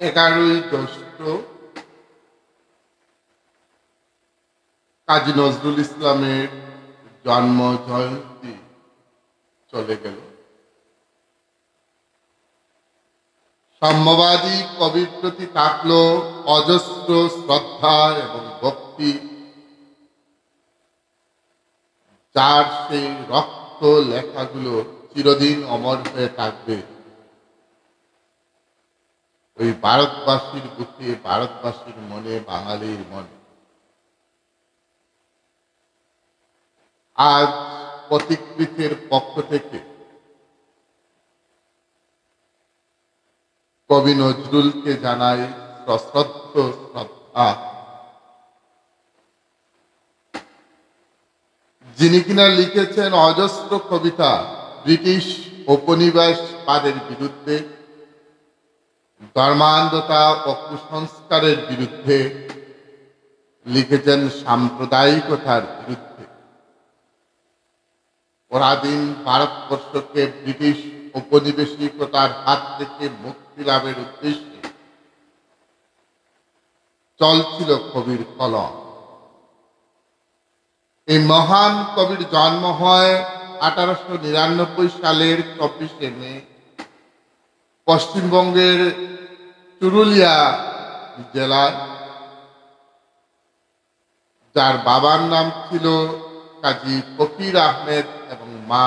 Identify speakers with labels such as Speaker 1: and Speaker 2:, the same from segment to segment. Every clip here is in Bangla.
Speaker 1: 11ই জ্যৈষ্ঠ কাজী নজরুল ইসলামের জন্ম জয়ন্তী চলে গেল। সাম্যবাদী কবির প্রতি থাকল অজস্র শ্রদ্ধা এবং ভক্তি, যার সেই রক্ত লেখাগুলো চিরদিন অমর হয়ে থাকবে ওই ভারতবাসীর বুকে, ভারতবাসীর মনে, বাঙালির মনে। আজ পথিকৃতের পক্ষ থেকে কবি নজরুলকে জানাই সশ্রদ্ধ শ্রদ্ধা, যিনি কিনা লিখেছেন অজস্র কবিতা ব্রিটিশ উপনিবেশবাদের বিরুদ্ধে, ধর্মান্ধতা ও কুসংস্কারের বিরুদ্ধে, লিখেছেন সাম্প্রদায়িকতার বিরুদ্ধে। পরাধীন ভারতবর্ষকে ব্রিটিশ ঔপনিবেশিকতার হাত থেকে মুক্তি লাভের উদ্দেশ্যে চলছিল কবির কলম। এই মহান কবির জন্ম হয় 1899 সালের 24শে মে পশ্চিমবঙ্গের চুরুলিয়া জেলায়, যার বাবার নাম ছিল কাজী ফকির আহমেদ এবং মা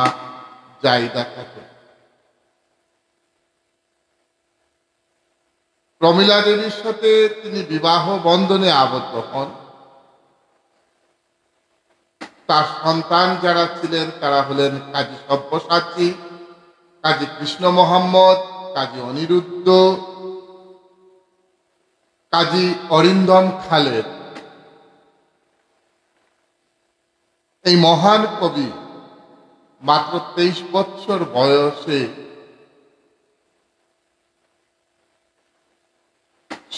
Speaker 1: জাইদা খাতুন। প্রমীলা দেবীর সাথে তিনি বিবাহ বন্ধনে আবদ্ধ হন। তার সন্তান যারা ছিলেন তারা হলেন কাজী সব্যসাচী, কাজী কৃষ্ণ মোহাম্মদ, কাজী অনিরুদ্ধ, কাজী অরিন্দম খালেদ। এই মহান কবি মাত্র 23 বছর বয়সে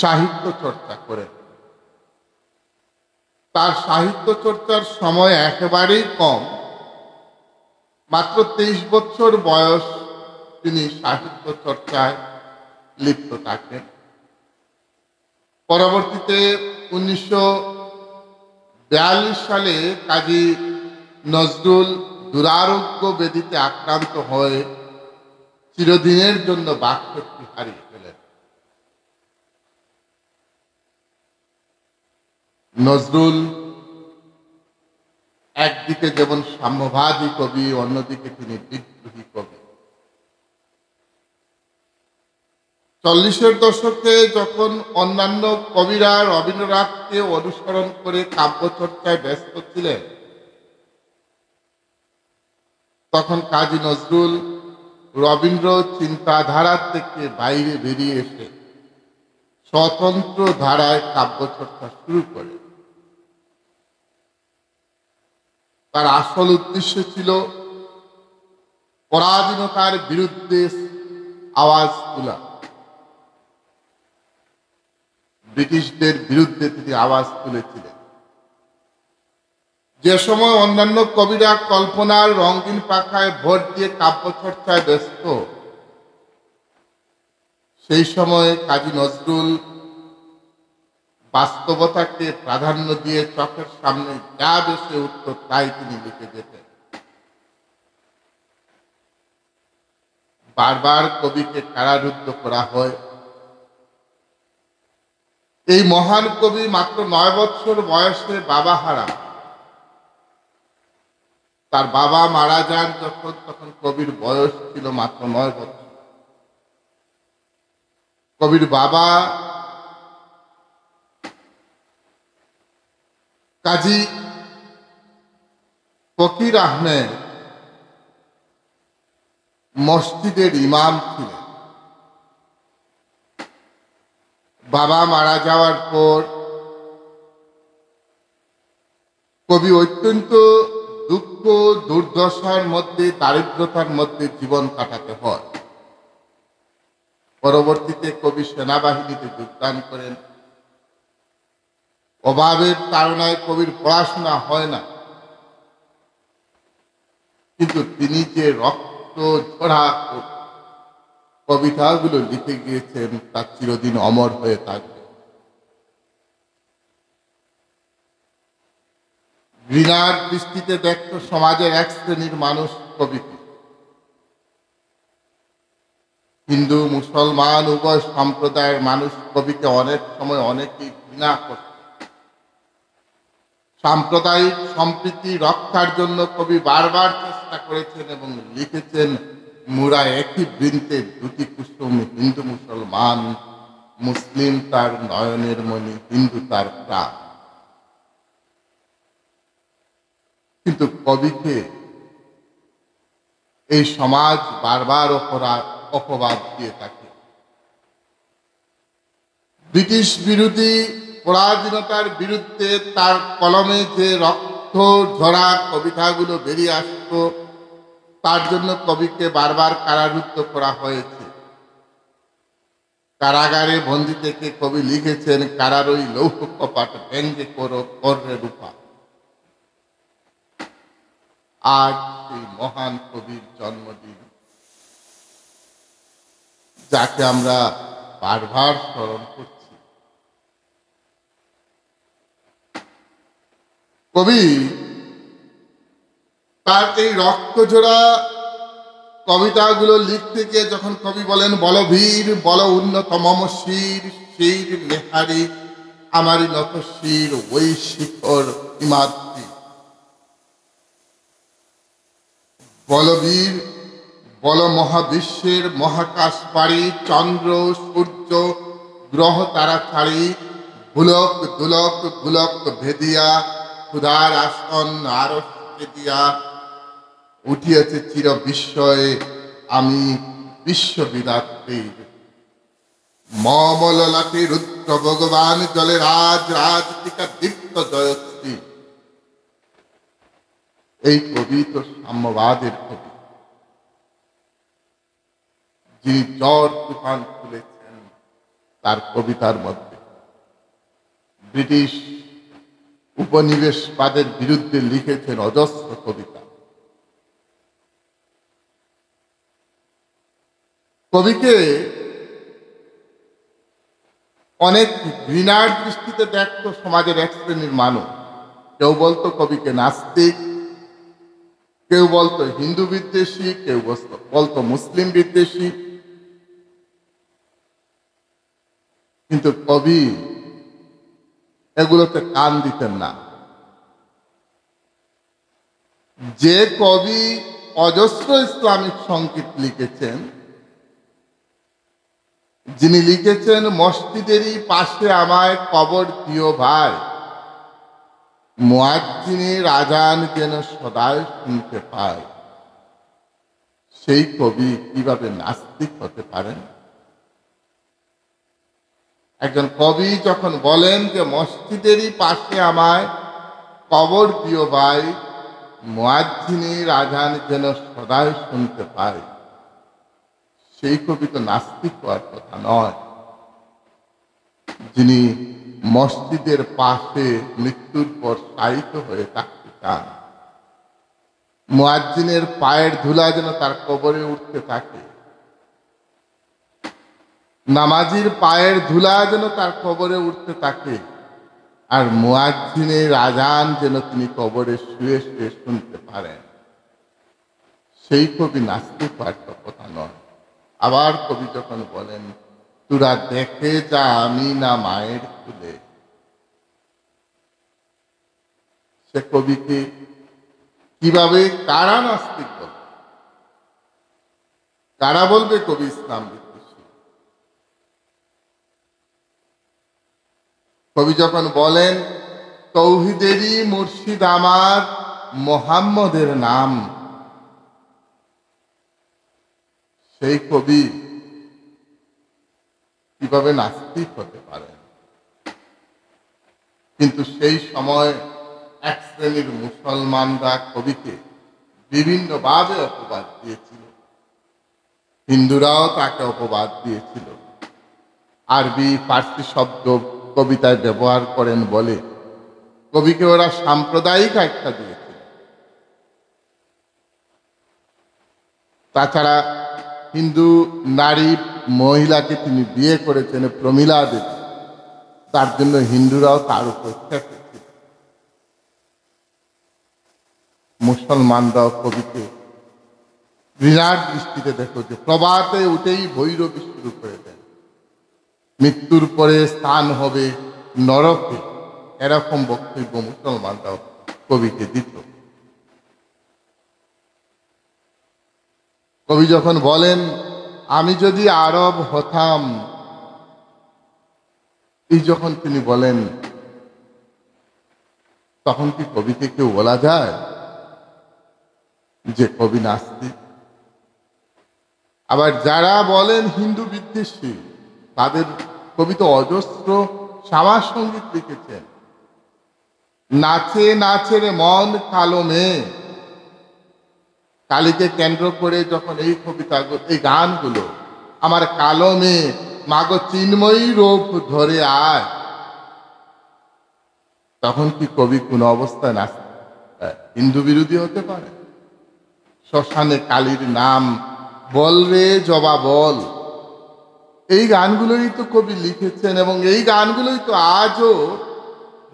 Speaker 1: সাহিত্য চর্চা করেন। তার সাহিত্য চর্চার সময় একেবারেই কম, মাত্র 23 বছর বয়স তিনি সাহিত্য চর্চায় লিপ্ত থাকেন। পরবর্তীতে 1942 সালে কাজী নজরুল দুরারোগ্য ব্যাধিতে আক্রান্ত হয়ে চিরদিনের জন্য বাকশক্তি হারিয়ে ফেলেন। নজরুল একদিকে যেমন সাম্যবাদী কবি, অন্যদিকে তিনি বিদ্রোহী কবি। 40-এর দশকে যখন অন্যান্য কবিরা রবীন্দ্রনাথকে অনুসরণ করে কাব্যচর্চায় ব্যস্ত ছিলেন, তখন কাজী নজরুল রবীন্দ্র চিন্তাধারা থেকে বাইরে বেরিয়ে এসে স্বতন্ত্র ধারায় কাব্যচর্চা শুরু করে। তার আসল উদ্দেশ্য ছিল পরাধীনতার বিরুদ্ধে আওয়াজ তোলা। ব্রিটিশদের বিরুদ্ধে তিনি আওয়াজ তুলেছিলেন। যে সময় অন্যান্য কবিরা কল্পনার রঙিন পাখায় ভোট দিয়ে কাব্যচর্চায় ব্যস্ত, সেই সময় কাজী নজরুল বাস্তবতাকে প্রাধান্য দিয়ে চোখের সামনে যা ভেসে উঠত তাই তিনি লিখে যেতেন। বারবার কবিকে কারারুদ্ধ করা হয়। এই মহান কবি মাত্র 9 বছর বয়সে বাবা হারান। তার বাবা মারা যান যখন, তখন কবির বয়স ছিল মাত্র 9 বছর। কবির বাবা কাজী ফকির আহমেদ মসজিদের ইমাম ছিলেন। বাবা মারা যাওয়ার পর কবি অত্যন্ত দুঃখ দুর্দশার মধ্যে, দারিদ্রতার মধ্যে জীবন কাটাতে হয়। পরবর্তীতে কবি সেনাবাহিনীতে যোগদান করেন। অভাবের তাড়নায় কবির পড়াশোনা হয় না, কিন্তু তিনি যে রক্ত ঝরা কবিতাগুলো লিখে গিয়েছেন তা চিরদিন অমর হয়ে থাকবে। ঘৃণার দৃষ্টিতে দেখত সমাজের এক শ্রেণীর মানুষ কবিকে। হিন্দু মুসলমান উভয় সম্প্রদায়ের মানুষ কবিকে অনেক সময় অনেকেই ঘৃণা করত। সাম্প্রদায়িক সম্প্রীতি রক্ষার জন্য কবি বারবার চেষ্টা করেছেন এবং লিখেছেন, মুরা একই বৃন্তে দুটি কুসুম, হিন্দু মুসলমান, মুসলিম তার নয়নের মণি, হিন্দু তার প্রাণ। কিন্তু কবিকে এই সমাজ বারবার অপবাদ দিয়ে থাকে। ব্রিটিশ বিরোধী পরাধীনতার বিরুদ্ধে তার কলমে যে রক্ত ঝরা কবিতাগুলো বেরিয়ে আসত, তার জন্য কবিকে বারবার কারারুদ্ধ করা হয়েছে। কারাগারে বন্দি থেকে কবি লিখেছেন, কারারই লৌহ কপাট ব্যঙ্গে করো কর্রে রূপা। আজ সেই মহান কবির জন্মদিন, যাকে আমরা বারবার স্মরণ করছি। কবি তার এই রক্তঝরা কবিতাগুলো লিখতে গিয়ে যখন কবি বলেন, বলবীর বল উন্নত মম শির, শির নেহারি আমারই নত শির, ওই শিখর হিমাদ্রি। বলবীর বল মহাবিশ্বের মহাকাশ পাড়ি, চন্দ্র সূর্য গ্রহ তারা ছাড়ি, ভুলক দুলক গুলক ভেদিয়া, ক্ষুধার আসন আরস দিয়া, উঠিয়াছে চির বিস্ময়ে আমি বিশ্ববিদাত্রীর। মমললাটে রুদ্র ভগবান জলে রাজ রাজ টিকা দীপ্ত জয়শ্রী। এই কবি তো সাম্যবাদের কবি, যিনি ঝড় তুফান তুলেছেন তার কবিতার মধ্যে। ব্রিটিশ উপনিবেশবাদের বিরুদ্ধে লিখেছেন অজস্র কবিতা। কবিকে অনেক ঘৃণার দৃষ্টিতে দেখত সমাজের এক শ্রেণীর মানুষ। কেউ বলতো কবিকে নাস্তিক, কেউ বলতো হিন্দু বিদ্বেষী, কেউ বলতো মুসলিম বিদ্বেষী। কিন্তু কবি এগুলোতে কান দিতেন না। যে কবি অজস্র ইসলামিক সংগীত লিখেছেন, যিনি লিখেছেন, মসজিদেরই পাশে আমায় কবর দিও ভাই, মুয়াজ্জিনের আজান যেন সদাই শুনতে পায়, সেই কবি কিভাবে নাস্তিক হতে পারেন? একজন কবি যখন বলেন যে মসজিদেরই পাশে আমায় কবর দিও ভাই, মুয়াজ্জিনের আজান যেন সদাই শুনতে পায়, সেই কবি তো নাস্তিক হওয়ার কথা নয়। যিনি মসজিদের পাশে মৃত্যুর পর শায়িত হয়ে থাকতে চান, মুয়াজ্জিনের পায়ের ধুলা যেন তার কবরে উঠতে থাকে, নামাজির পায়ের ধুলা যেন তার কবরে উঠতে থাকে, আর মুয়াজ্জিনের আজান যেন তিনি কবরে শুয়ে শুয়ে শুনতে পারেন, সেই কবি নাস্তিক হওয়ার কথা নয়। আবার কবি যখন বলেন, তোরা দেখে যা আমি না মায়ের কুলে, সে কবিকে কিভাবে কারা নাস্তিক বলবে? কারা বলবে কবি ইসলাম বিদ্বেষী? কবি যখন বলেন, তৌহিদেরই মুর্শিদ আমার মোহাম্মদের নাম, সেই কবি কিভাবে নাস্তিক হতে পারেন? কিন্তু সেই সময় এক শ্রেণীর মুসলমানরা কবিকে বিভিন্নভাবে অপবাদ দিয়েছিল। হিন্দুরাও তাকে অপবাদ দিয়েছিল। আরবি ফার্সি শব্দ কবিতায় ব্যবহার করেন বলে কবিকে ওরা সাম্প্রদায়িক আখ্যা দিয়েছিল। তাছাড়া হিন্দু নারী মহিলাকে তিনি বিয়ে করেছেন, প্রমীলা দেবী। তার জন্য হিন্দুরাও তার উপর খেপেছিল। মুসলমানরাও কবিকে বিরাট দৃষ্টিতে দেখো যে প্রভাতে উঠেই ভৈরবী শুরু করে দেন, মৃত্যুর পরে স্থান হবে নরকে, এরকম বক্তব্য মুসলমানরাও কবিকে দিত। কবি যখন বলেন আমি যদি আরব হতাম, এই যখন তিনি বলেন, তখন কি কবিকে কেউ বলা যায় যে কবি নাস্তিক? আবার যারা বলেন হিন্দু বিদ্বেষী, তাদের কবি তো অজস্র শ্যামা সঙ্গীত লিখেছেন। নাচে নাচে রে মন কালো মেয়ে, কালীকে কেন্দ্র করে যখন এই কবিতা, এই গানগুলো, আমার কালো মেয়ে মাগো চিন্ময়ী রূপ ধরে আয়, তখন কি কবি কোন অবস্থায় হিন্দু বিরোধী হতে পারে? শ্মশানে কালীর নাম বল রে জবা বল, এই গানগুলোই তো কবি লিখেছেন, এবং এই গানগুলোই তো আজও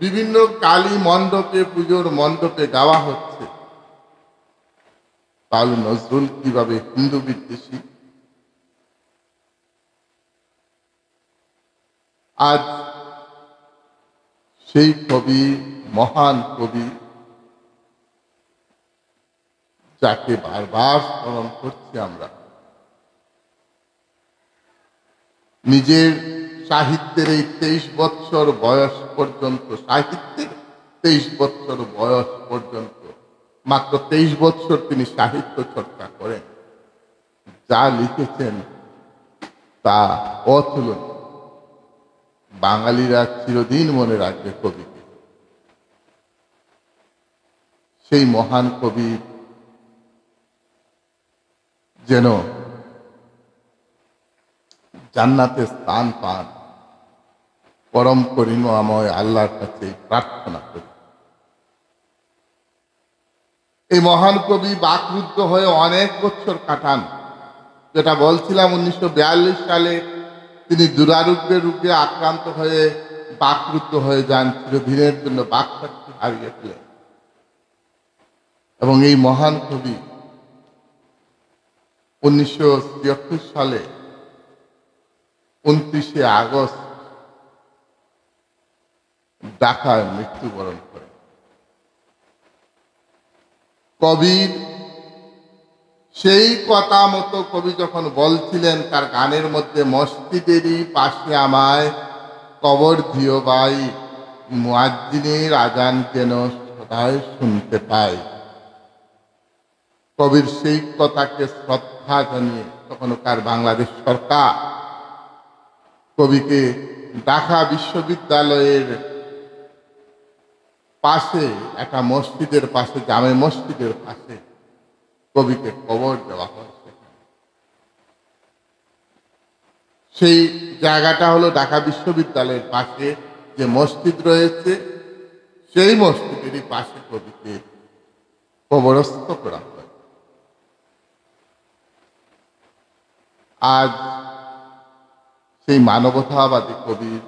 Speaker 1: বিভিন্ন কালী মণ্ডপে, পুজোর মণ্ডপে গাওয়া হচ্ছে। তাহলে নজরুল কিভাবে হিন্দু বিদ্বেষী? আজ সেই কবি, মহান কবি, যাকে বারবার স্মরণ করছি আমরা, নিজের সাহিত্যের এই 23 বৎসর বয়স পর্যন্ত, সাহিত্যের 23 বৎসর বয়স পর্যন্ত, মাত্র 23 বৎসর তিনি সাহিত্য চর্চা করেন। যা লিখেছেন তা অতুলনীয়। বাঙালিরা চিরদিন মনে রাখবে কবিকে। সেই মহান কবি যেন জান্নাতে স্থান পান, পরম করুণাময় আল্লাহর কাছে প্রার্থনা করি। এই মহান কবি বাকরুদ্ধ হয়ে অনেক বছর কাটান। যেটা বলছিলাম, 1942 সালে তিনি দুরারোগ্যের রোগে আক্রান্ত হয়ে বাকরুদ্ধ হয়ে যান, চিরদিনের জন্য বাকশক্তি হারিয়ে ফেলেন। এবং এই মহান কবি 1973 সালে 29শে আগস্ট ঢাকায় মৃত্যুবরণ করেন। কবির সেই কথা মতো কবি যখন বলছিলেন তার গানের মধ্যে, মসজিদেরই পাশে আমায় কবর দিও ভাই, মুয়াজ্জিনের আজান যেন সদাই শুনতে পাই। কবির সেই কথাকে শ্রদ্ধা জানিয়ে তখনকার বাংলাদেশ সরকার কবিকে ঢাকা বিশ্ববিদ্যালয়ের পাশে, একটা মসজিদের পাশে, জামে মসজিদের পাশে কবিকে কবর দেওয়া হয়েছে। সেই জায়গাটা হলো ঢাকা বিশ্ববিদ্যালয়ের পাশে যে মসজিদ রয়েছে, সেই মসজিদেরই পাশে কবিকে কবরস্থ করা হয়। আজ সেই মানবতাবাদী কবির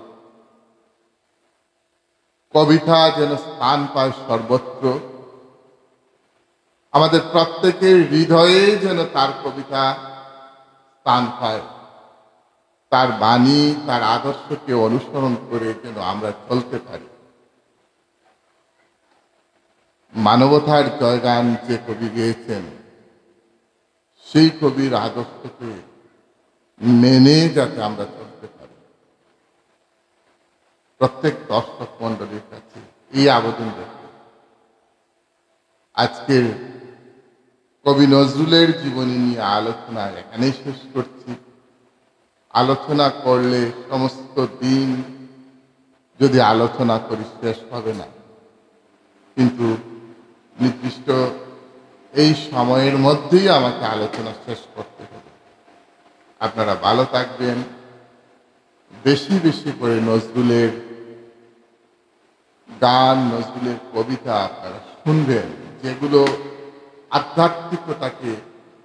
Speaker 1: কবিতা যেন স্থান পায় সর্বত্র। আমাদের প্রত্যেকের হৃদয়ে যেন তার কবিতা স্থান পায়। তার বাণী, তার আদর্শকে অনুসরণ করে যেন আমরা চলতে পারি। মানবতার জয়গান যে কবি গেয়েছেন, সেই কবির আদর্শকে মেনে যাতে আমরা চলতে পারি। প্রত্যেক দর্শক মন্ডলীর কাছে এই আবেদন রেখে আজকের কবি নজরুলের জীবনী নিয়ে আলোচনা এখানেই শেষ করছি। আলোচনা করলে সমস্ত দিন যদি আলোচনা করি শেষ হবে না, কিন্তু নির্দিষ্ট এই সময়ের মধ্যেই আমাকে আলোচনা শেষ করতে হবে। আপনারা ভালো থাকবেন, বেশি বেশি করে নজরুলের গান, নজরুলের কবিতা আপনারা শুনবেন, যেগুলো আধ্যাত্মিকতাকে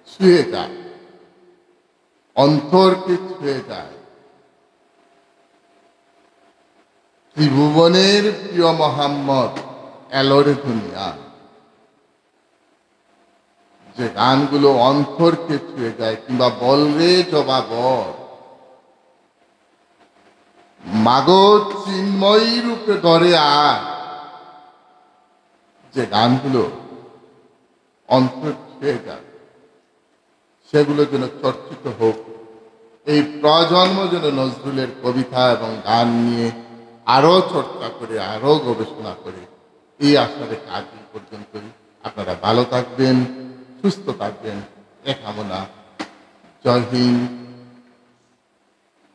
Speaker 1: ছুঁয়ে যায়। অন্তরকে ছুঁয়ে যায়। ত্রিভুবনের প্রিয় মোহাম্মদ এলোরে দুনিয়া, যে গানগুলো অন্তরকে ছুঁয়ে যায়, কিংবা বলরে জবা বল, মাগো চিন্ময়ী রূপে ধরে আয়, যে গানগুলো অন্তর ছুঁয়ে যায়, সেগুলো যেন চর্চিত হোক। এই প্রজন্ম যেন নজরুলের কবিতা এবং গান নিয়ে আরো চর্চা করে, আরো গবেষণা করে, এই আশা রেখে আজ এই পর্যন্তই। আপনারা ভালো থাকবেন, সুস্থ থাকবেন, এ কামনা। জয় হিন্দ,